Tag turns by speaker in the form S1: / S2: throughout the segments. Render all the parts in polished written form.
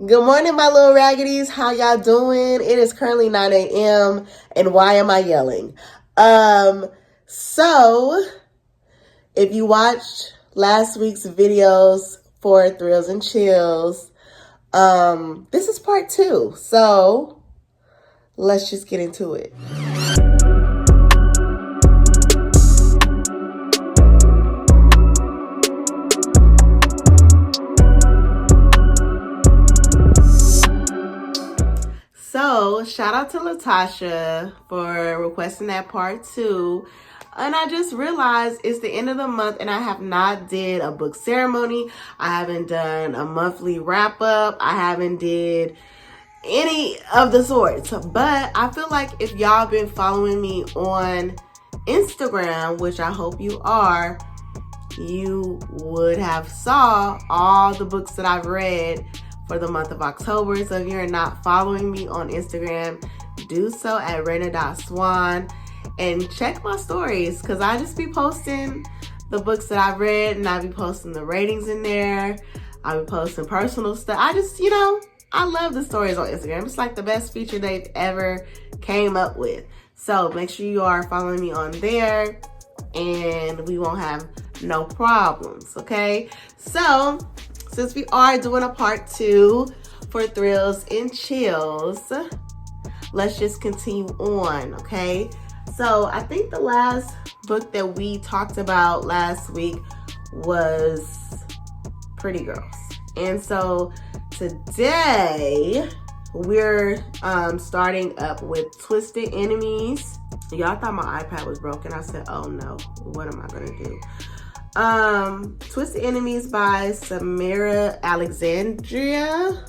S1: Good morning, my little raggities. How y'all doing? It is currently 9 a.m. and why am I yelling? So if you watched last week's videos for Thrills and Chills, this is part 2. So let's just get into it. So, shout out to Latasha for requesting that part 2. And I just realized it's the end of the month and I have not did a book ceremony. I haven't done a monthly wrap up. I haven't did any of the sorts. But I feel like if y'all been following me on Instagram, which I hope you are, you would have saw all the books that I've read for the month of October. So if you're not following me on Instagram, do so at Raina.Swan and check my stories because I just be posting the books that I've read and I be posting the ratings in there. I be posting personal stuff. I love the stories on Instagram. It's like the best feature they've ever came up with. So make sure you are following me on there and we won't have no problems, okay? So since we are doing a part 2 for Thrills and Chills, let's just continue on, okay? So I think the last book that we talked about last week was Pretty Girls. And so today we're starting up with Twisted Enemies. Y'all thought my iPad was broken. I said, oh no, what am I gonna do? Twisted Enemies by Samira Alexandria,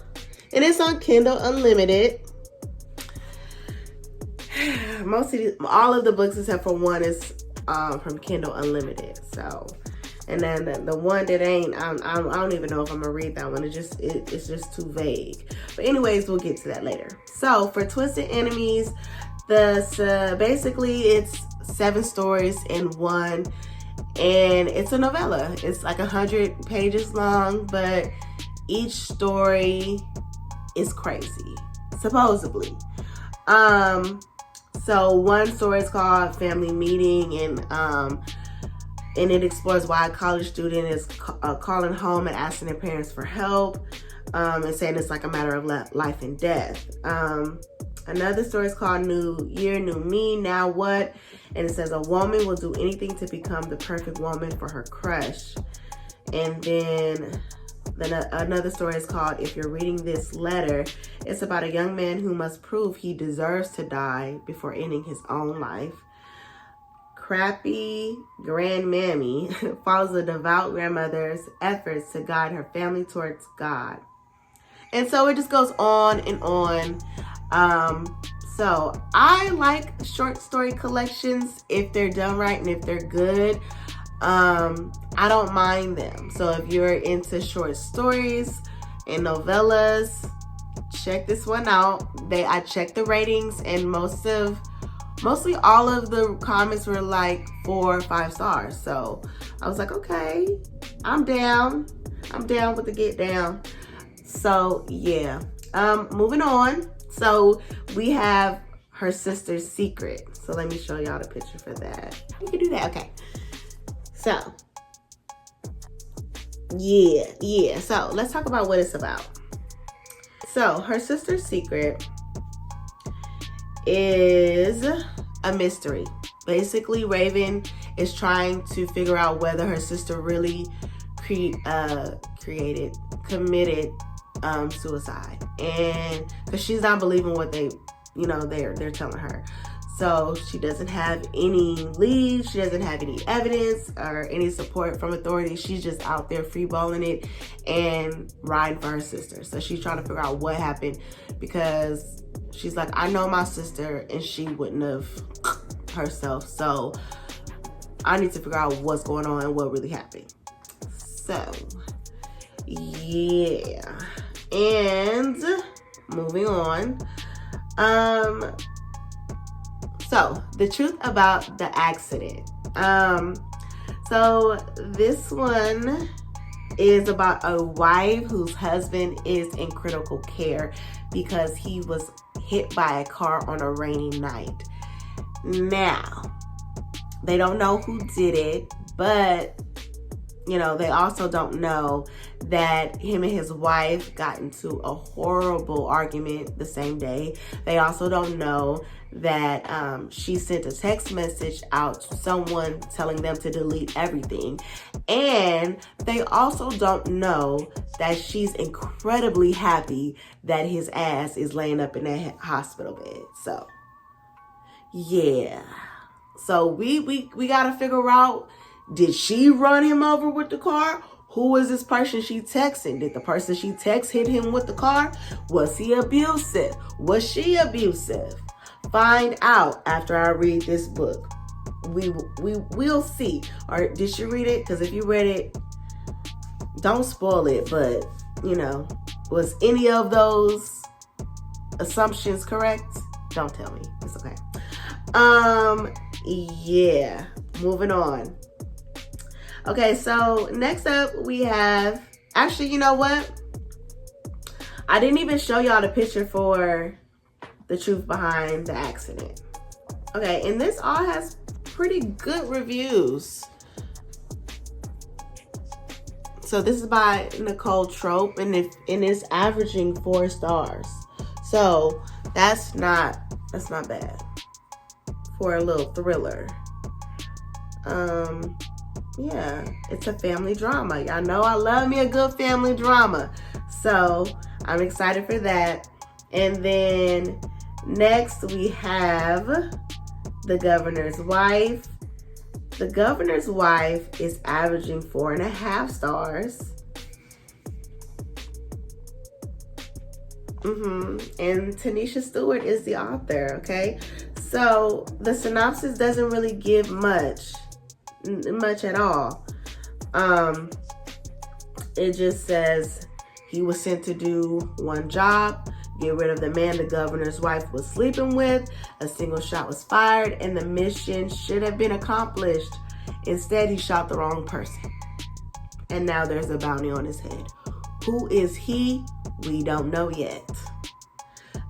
S1: and it's on Kindle Unlimited. All of the books except for one is from Kindle Unlimited. So, and then the one that ain't, I don't even know if I'm gonna read that one. It's just too vague. But anyways, we'll get to that later. So for Twisted Enemies, basically it's 7 stories in one. And it's a novella. It's like 100 pages long, but each story is crazy, supposedly. So one story is called Family Meeting, and it explores why a college student is calling home and asking their parents for help, and saying it's like a matter of life and death. Another story is called New Year, New Me, Now What? And it says a woman will do anything to become the perfect woman for her crush. And then another story is called If You're Reading This Letter. It's about a young man who must prove he deserves to die before ending his own life. Crappy Grandmammy follows a devout grandmother's efforts to guide her family towards God. And so it just goes on and on. So I like short story collections if they're done right and if they're good. I don't mind them. So if you're into short stories and novellas, check this one out. I checked the ratings and mostly all of the comments were like 4 or 5 stars. So I was like, okay, I'm down with the get down. So yeah, moving on. So we have Her Sister's Secret. So let me show y'all the picture for that. You can do that, okay. So, yeah. So let's talk about what it's about. So Her Sister's Secret is a mystery. Basically, Raven is trying to figure out whether her sister really committed suicide, and because she's not believing what they're telling her. So she doesn't have any leads, she doesn't have any evidence or any support from authorities. She's just out there freeballing it and riding for her sister. So she's trying to figure out what happened, because she's like, I know my sister and she wouldn't have herself, so I need to figure out what's going on and what really happened. So yeah, and moving on. So the truth about the accident. So this one is about a wife whose husband is in critical care because he was hit by a car on a rainy night. Now, they don't know who did it, but they also don't know that him and his wife got into a horrible argument the same day. They also don't know that she sent a text message out to someone telling them to delete everything. And they also don't know that she's incredibly happy that his ass is laying up in that hospital bed. So, yeah. So we got to figure out, did she run him over with the car? Who is this person she texting? Did the person she text hit him with the car? Was he abusive? Was she abusive? Find out after I read this book. We will see. Or did she read it? Because if you read it, don't spoil it. But, was any of those assumptions correct? Don't tell me. It's okay. Yeah. Moving on. Okay, so next up we have, actually, you know what? I didn't even show y'all the picture for the truth behind the accident. Okay, and this all has pretty good reviews. So this is by Nicole Trope, and it's averaging 4 stars. So that's not bad for a little thriller. Yeah, it's a family drama. Y'all know I love me a good family drama. So I'm excited for that. And then next we have The Governor's Wife. The Governor's Wife is averaging 4.5 stars. And Tanisha Stewart is the author, okay? So the synopsis doesn't really give much at all. It just says he was sent to do one job, get rid of the man the governor's wife was sleeping with. A single shot was fired and the mission should have been accomplished. Instead, he shot the wrong person. And now there's a bounty on his head. Who is he? We don't know yet.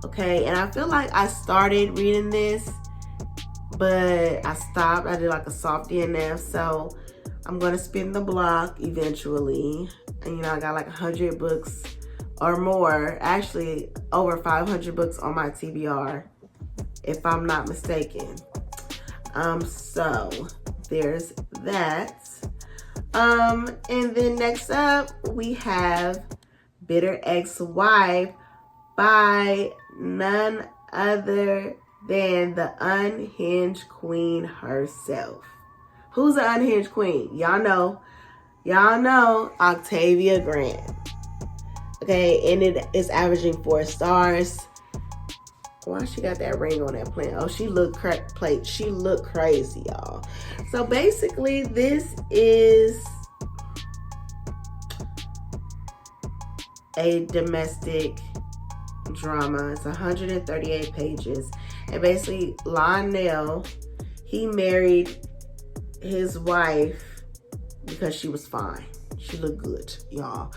S1: Okay, and I feel like I started reading this, but I stopped. I did like a soft DNF, so I'm going to spin the block eventually. And I got like 100 books or more, actually over 500 books on my TBR, if I'm not mistaken. So there's that. And then next up, we have Bitter Ex-Wife by none other than the unhinged queen herself. Who's the unhinged queen? Y'all know Octavia Grant. Okay, and it is averaging 4 stars. Why she got that ring on that plant? Oh, she looked crazy, y'all. So basically, this is a domestic drama. It's 138 pages. And basically, Lionel, he married his wife because she was fine. She looked good, y'all.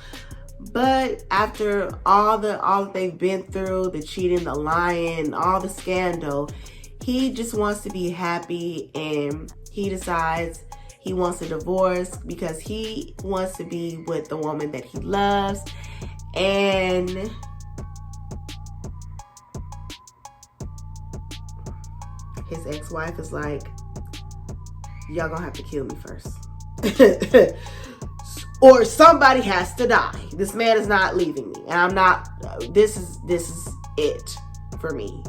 S1: But after all that they've been through, the cheating, the lying, all the scandal, he just wants to be happy, and he decides he wants a divorce because he wants to be with the woman that he loves. And his ex-wife is like, y'all gonna have to kill me first. Or somebody has to die. This man is not leaving me. And I'm not, this is it for me.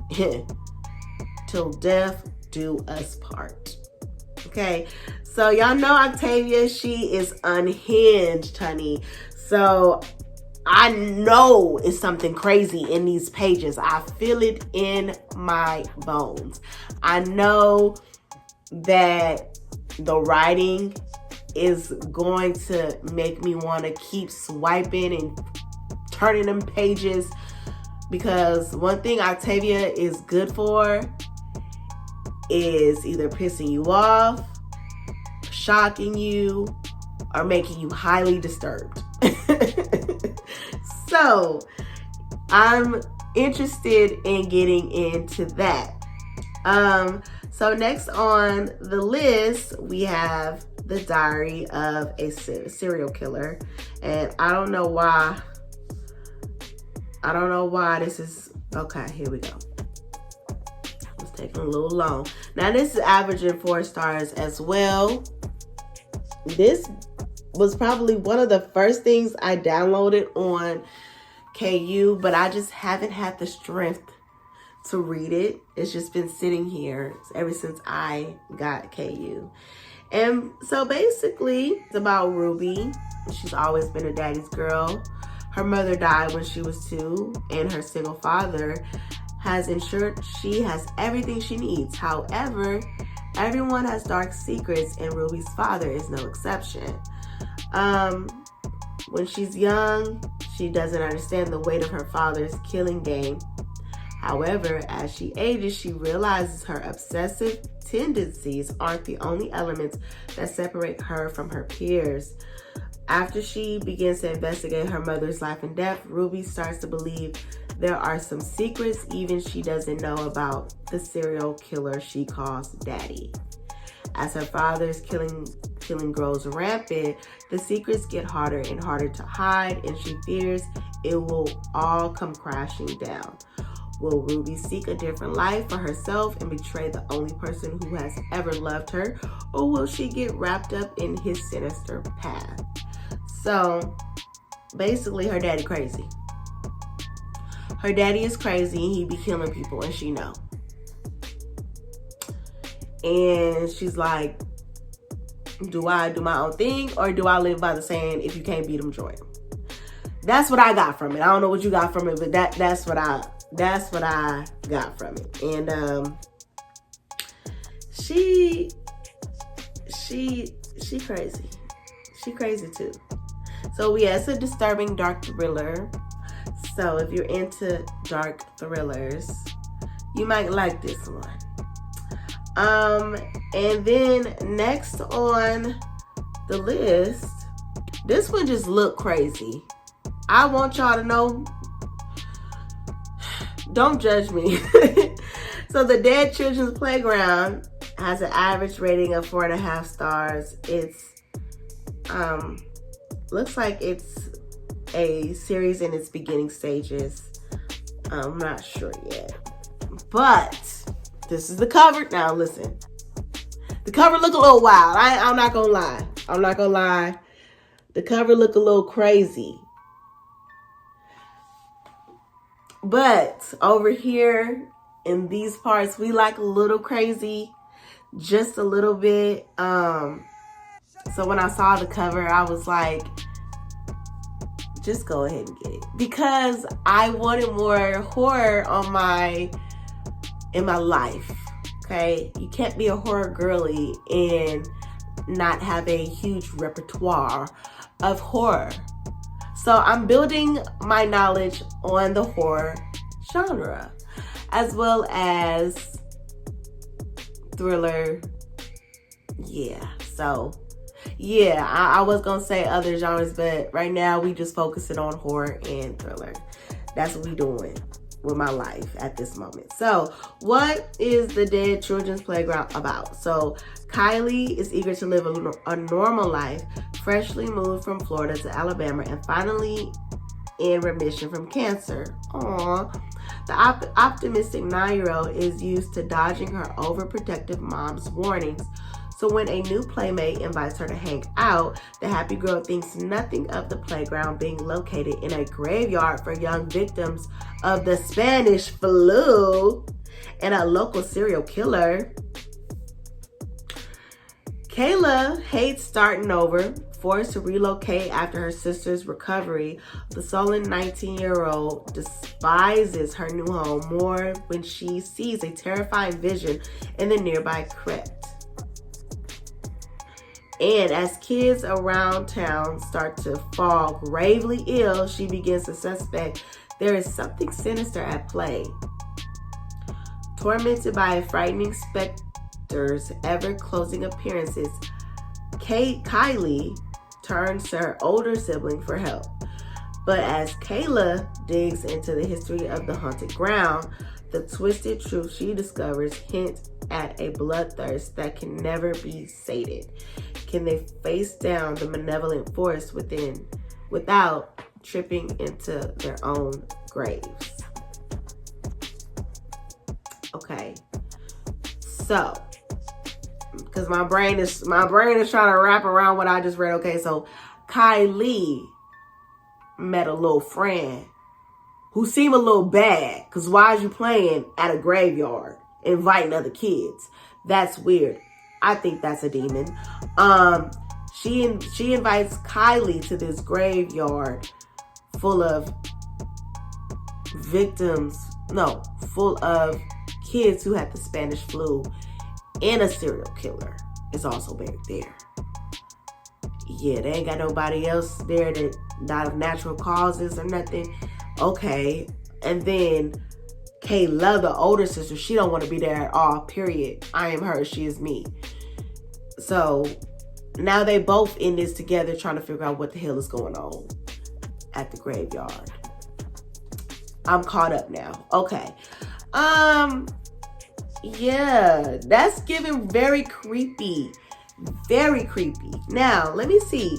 S1: Till death do us part. Okay. So y'all know Octavia, she is unhinged, honey. So I know it's something crazy in these pages. I feel it in my bones. I know that the writing is going to make me want to keep swiping and turning them pages, because one thing Octavia is good for is either pissing you off, shocking you, or making you highly disturbed. So I'm interested in getting into that. So next on the list, we have The Diary of a Serial Killer. And I don't know why this is, okay, here we go. It's taking a little long. Now this is averaging 4 stars as well. This was probably one of the first things I downloaded on KU, but I just haven't had the strength to read it. It's just been sitting here ever since I got KU. And so basically, it's about Ruby. She's always been a daddy's girl. Her mother died when she was 2, and her single father has ensured she has everything she needs. However, everyone has dark secrets, and Ruby's father is no exception. When she's young, she doesn't understand the weight of her father's killing game. However, as she ages, she realizes her obsessive tendencies aren't the only elements that separate her from her peers. After she begins to investigate her mother's life and death, Ruby starts to believe there are some secrets even she doesn't know about the serial killer she calls Daddy. As her father's killing grows rampant, the secrets get harder and harder to hide, and she fears it will all come crashing down. Will Ruby seek a different life for herself and betray the only person who has ever loved her, or will she get wrapped up in his sinister path? So, basically, her daddy crazy. Her daddy is crazy, and he be killing people, and she know. And she's like, do I do my own thing, or do I live by the saying, if you can't beat them, join them? That's what I got from it. I don't know what you got from it, but that's what I got from it. And she crazy. She crazy too. So yeah, it's a disturbing dark thriller. So if you're into dark thrillers, you might like this one. And then next on the list, this one just looked crazy. I want y'all to know, don't judge me. So the Dead Children's Playground has an average rating of 4.5 stars. It's looks like it's a series in its beginning stages. I'm not sure yet, but this is the cover. Now listen, the cover look a little wild. I'm not gonna lie. The cover look a little crazy. But over here in these parts, we like a little crazy, just a little bit. So when I saw the cover, I was like, just go ahead and get it. Because I wanted more horror in my life, okay? You can't be a horror girly and not have a huge repertoire of horror. So I'm building my knowledge on the horror genre, as well as thriller. Yeah, so yeah, I was gonna say other genres, but right now we just focusing on horror and thriller. That's what we doing with my life at this moment. So what is the Dead Children's Playground about? So Kylie is eager to live a normal life, freshly moved from Florida to Alabama, and finally in remission from cancer. Aww. The optimistic 9-year-old is used to dodging her overprotective mom's warnings. So when a new playmate invites her to hang out, the happy girl thinks nothing of the playground being located in a graveyard for young victims of the Spanish flu and a local serial killer. Kayla hates starting over. Forced to relocate after her sister's recovery, the sullen 19-year-old despises her new home more when she sees a terrifying vision in the nearby crypt. And as kids around town start to fall gravely ill, she begins to suspect there is something sinister at play. Tormented by frightening specters, ever-closing appearances, Kylie turns to her older sibling for help. But as Kayla digs into the history of the haunted ground, the twisted truth she discovers hint at a bloodthirst that can never be sated. Can they face down the malevolent force within without tripping into their own graves? Okay, so because my brain is trying to wrap around what I just read. Okay, so Kylie met a little friend who seemed a little bad, because why is you playing at a graveyard inviting other kids? That's weird. I think that's a demon. She invites Kylie to this graveyard full of full of kids who had the Spanish flu, and a serial killer is also buried there. Yeah, they ain't got nobody else there that died of natural causes or nothing. Okay. And then Kayla, the older sister, she don't want to be there at all, period. I am her, she is me. So now they both in this together trying to figure out what the hell is going on at the graveyard. I'm caught up now. Okay. Yeah, that's giving very creepy. Very creepy. Now, let me see.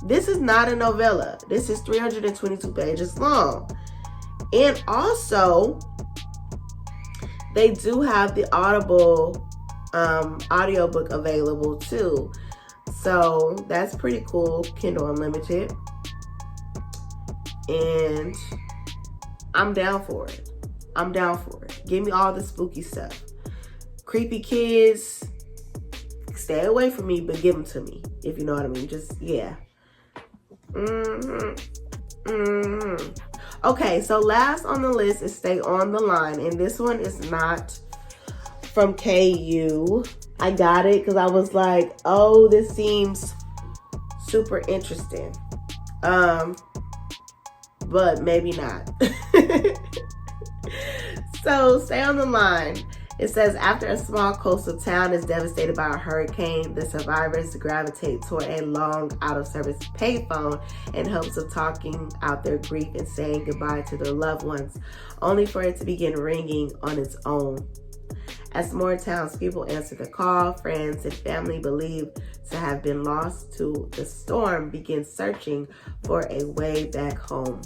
S1: This is not a novella. This is 322 pages long. And also, they do have the Audible audiobook available too. So that's pretty cool. Kindle Unlimited. And I'm down for it. I'm down for it. Give me all the spooky stuff. Creepy kids, stay away from me, but give them to me. If you know what I mean. Just, yeah. Okay, so last on the list is Stay on the Line. And this one is not from KU. I got it because I was like, oh, this seems super interesting. But maybe not. So, Stay on the Line. It says, after a small coastal town is devastated by a hurricane, the survivors gravitate toward a long out-of-service payphone in hopes of talking out their grief and saying goodbye to their loved ones, only for it to begin ringing on its own. As more townspeople answer the call, friends and family believed to have been lost to the storm begin searching for a way back home.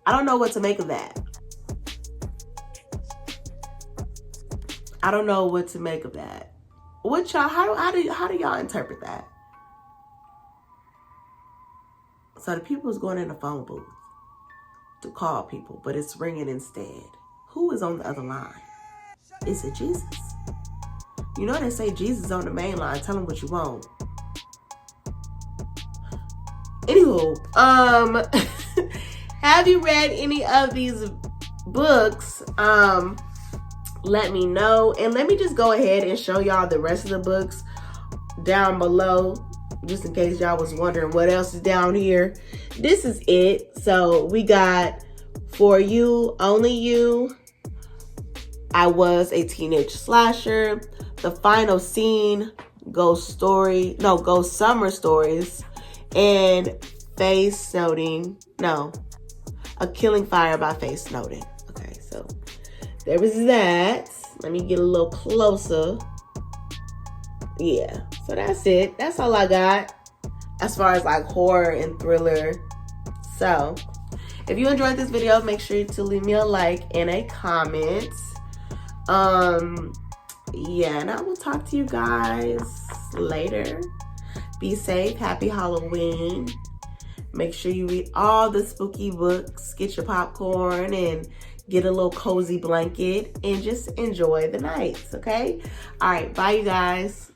S1: I don't know what to make of that. I don't know what to make of that. What y'all? How do y'all interpret that? So the people is going in the phone booth to call people, but it's ringing instead. Who is on the other line? Is it Jesus? You know they say Jesus is on the main line. Tell him what you want. Anywho, have you read any of these books? Let me know. And let me just go ahead and show y'all the rest of the books down below, just in case y'all was wondering what else is down here. This is it. So we got For You, Only You, I Was a Teenage Slasher, The Final Scene, Ghost Summer Stories, and Face Noting. No, A Killing Fire by Face Noting. Okay, so there was that. Let me get a little closer. Yeah, so that's it. That's all I got as far as like horror and thriller. So if you enjoyed this video, make sure to leave me a like and a comment. Yeah, and I will talk to you guys later. Be safe. Happy Halloween. Make sure you read all the spooky books. Get your popcorn and get a little cozy blanket and just enjoy the nights, okay? All right, bye you guys.